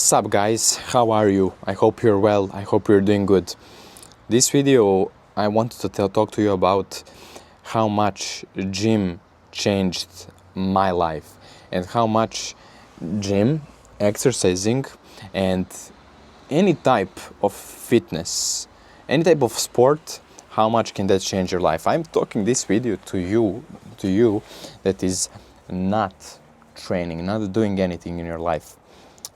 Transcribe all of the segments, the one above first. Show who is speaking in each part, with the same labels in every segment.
Speaker 1: Sup guys, how are you? I hope you're well, I hope you're doing good. This video I wanted to talk to you about how much gym changed my life and how much gym, exercising and any type of fitness, any type of sport, how much can that change your life? I'm talking this video to you that is not training, not doing anything in your life.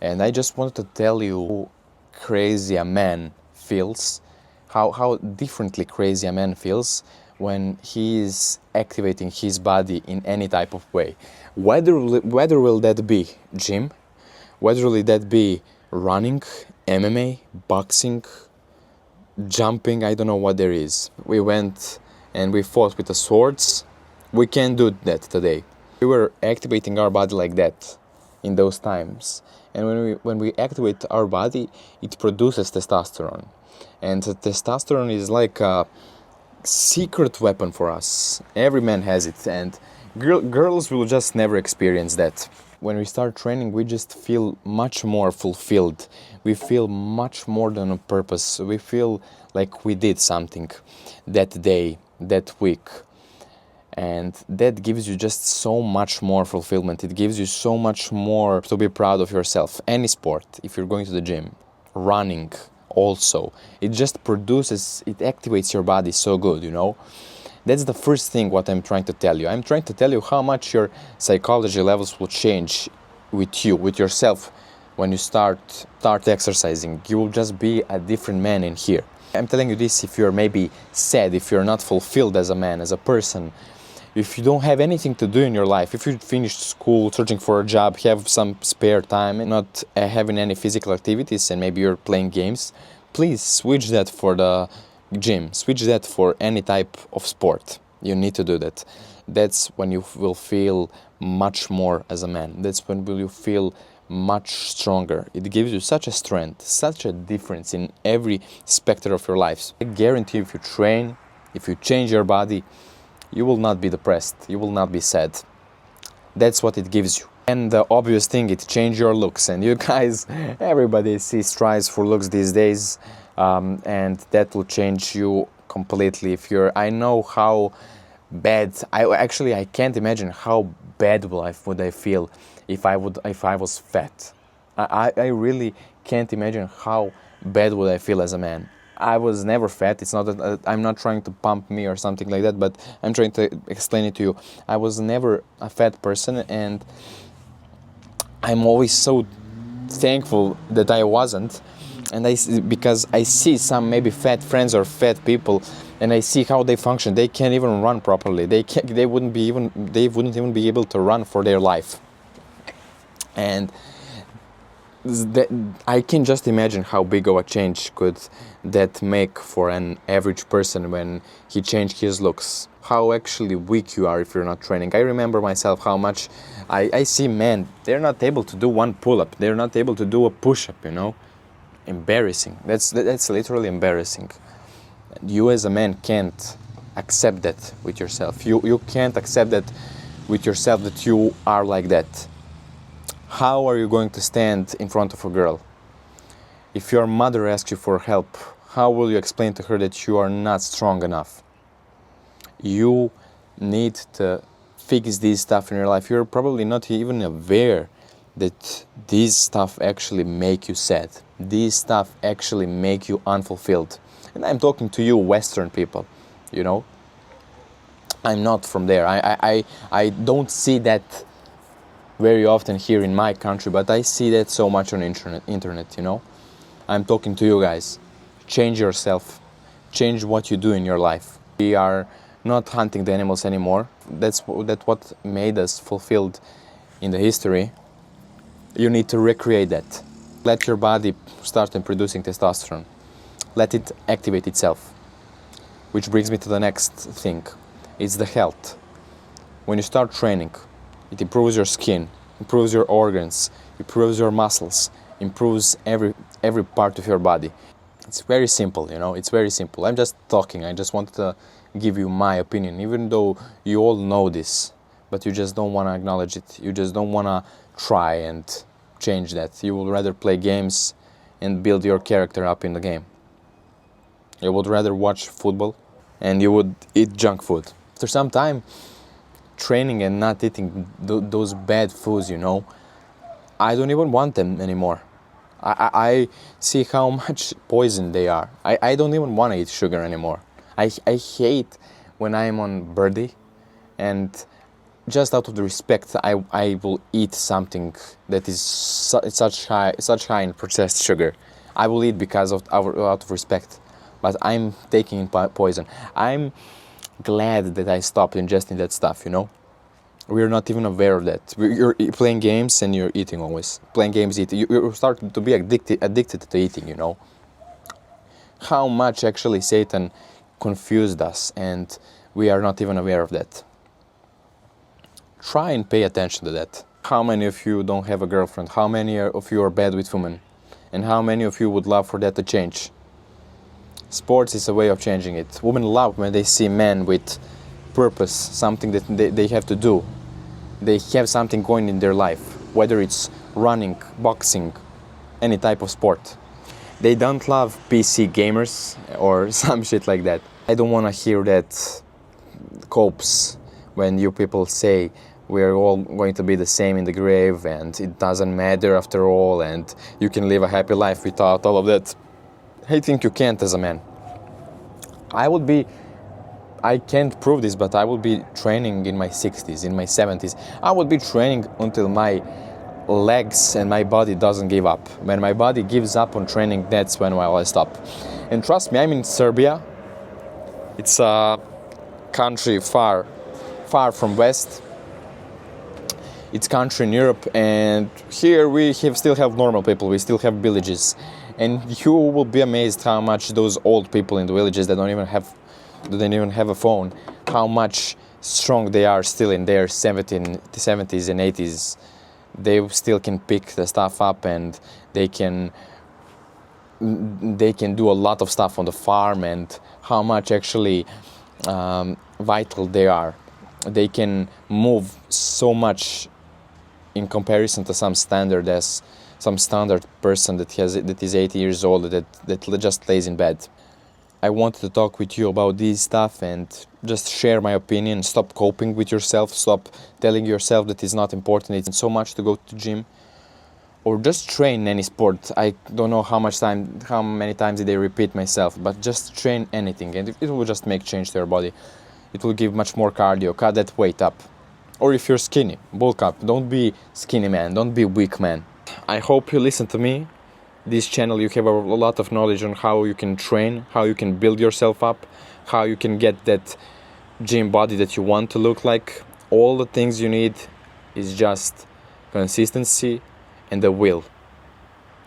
Speaker 1: And I just wanted to tell you how crazy a man feels, how differently crazy a man feels when he is activating his body in any type of way. Whether will that be gym, whether will that be running, MMA, boxing, jumping, I don't know what there is. We went and we fought with the swords. We can't do that today. We were activating our body like that in those times. And when we activate our body, it produces testosterone. And the testosterone is like a secret weapon for us. Every man has it, and girls will just never experience that. When we start training, we just feel much more fulfilled. We feel much more than a purpose. We feel like we did something that day, that week. And that gives you just so much more fulfillment. It gives you so much more to be proud of yourself. Any sport, if you're going to the gym, running also, it just produces, it activates your body so good, you know. That's the first thing what I'm trying to tell you. I'm trying to tell you how much your psychology levels will change with you, with yourself. When you start exercising, you will just be a different man in here. I'm telling you this if you're maybe sad, if you're not fulfilled as a man, as a person, if you don't have anything to do in your life, if you finished school, searching for a job, have some spare time and not having any physical activities and maybe you're playing games, please switch that for the gym, switch that for any type of sport. You need to do that. That's when you will feel much more as a man. That's when will you feel much stronger. It gives you such a strength, such a difference in every specter of your lives. I guarantee if you train, if you change your body, you will not be depressed, you will not be sad. That's what it gives you. And the obvious thing, it changes your looks. And you guys, everybody strives for looks these days, and that will change you completely. I know how bad, I can't imagine how bad would I feel if I was fat. I really can't imagine how bad would I feel as a man. I was never fat. It's not that I'm not trying to pump me or something like that, but I'm trying to explain it to you. I was never a fat person, and I'm always so thankful that I wasn't. And because I see some maybe fat friends or fat people, and I see how they function. They can't even run properly. They wouldn't even be able to run for their life. And I can just imagine how big of a change could that make for an average person when he changed his looks. How actually weak you are if you're not training. I remember myself how much I see men, they're not able to do one pull-up. They're not able to do a push-up, you know. Embarrassing. That's literally embarrassing. You as a man can't accept that with yourself. You can't accept that with yourself that you are like that. How are you going to stand in front of a girl? If your mother asks you for help, how will you explain to her that you are not strong enough? You need to fix this stuff in your life. You're probably not even aware that these stuff actually make you sad. These stuff actually make you unfulfilled. And I'm talking to you Western people, you know. I'm not from there. I don't see that very often here in my country, but I see that so much on internet, you know. I'm talking to you guys. Change yourself. Change what you do in your life. We are not hunting the animals anymore. That's what made us fulfilled in the history. You need to recreate that. Let your body start producing testosterone. Let it activate itself. Which brings me to the next thing. It's the health. When you start training, it improves your skin, improves your organs, improves your muscles, improves every part of your body. It's very simple, you know, it's very simple. I'm just talking, I just wanted to give you my opinion, even though you all know this, but you just don't want to acknowledge it. You just don't want to try and change that. You would rather play games and build your character up in the game. You would rather watch football and you would eat junk food. After some time, training and not eating those bad foods, I don't even want them anymore. I see how much poison they are. I don't even want to eat sugar anymore. I hate when I'm on birthday and just out of the respect I will eat something that is such high in processed sugar. I will eat because of out of respect, but I'm taking poison. I'm glad that I stopped ingesting that stuff, We're not even aware of that. You're playing games and you're eating always. Playing games, eating. You're starting to be addicted to eating, How much actually Satan confused us and we are not even aware of that. Try and pay attention to that. How many of you don't have a girlfriend? How many of you are bad with women? And how many of you would love for that to change? Sports is a way of changing it. Women love when they see men with purpose, something that they have to do. They have something going in their life, whether it's running, boxing, any type of sport. They don't love PC gamers or some shit like that. I don't want to hear that copes when you people say we're all going to be the same in the grave and it doesn't matter after all and you can live a happy life without all of that. I think you can't as a man. I can't prove this, but I will be training in my 60s, in my 70s. I will be training until my legs and my body doesn't give up. When my body gives up on training, that's when I stop. And trust me, I'm in Serbia. It's a country far from West. It's a country in Europe, and here we still have normal people. We still have villages, and you will be amazed how much those old people in the villages that don't even have a phone, how much strong they are still in their 70s and 80s. They still can pick the stuff up and they can do a lot of stuff on the farm, and how much actually vital they are. They can move so much in comparison to some standard person that is 80 years old that just lays in bed. I wanted to talk with you about this stuff and just share my opinion. Stop coping with yourself. Stop telling yourself that it's not important. It's so much to go to the gym or just train any sport. I don't know how many times did I repeat myself, but just train anything and it will just make change to your body. It will give much more cardio. Cut that weight up. Or if you're skinny, bulk up. Don't be skinny man. Don't be weak man. I hope you listen to me. This channel, you have a lot of knowledge on how you can train, how you can build yourself up, how you can get that gym body that you want to look like. All the things you need is just consistency and the will.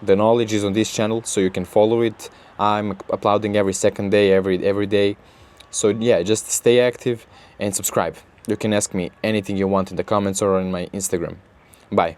Speaker 1: The knowledge is on this channel, so you can follow it. I'm uploading every second day, every day. So yeah, just stay active and subscribe. You can ask me anything you want in the comments or on my Instagram. Bye.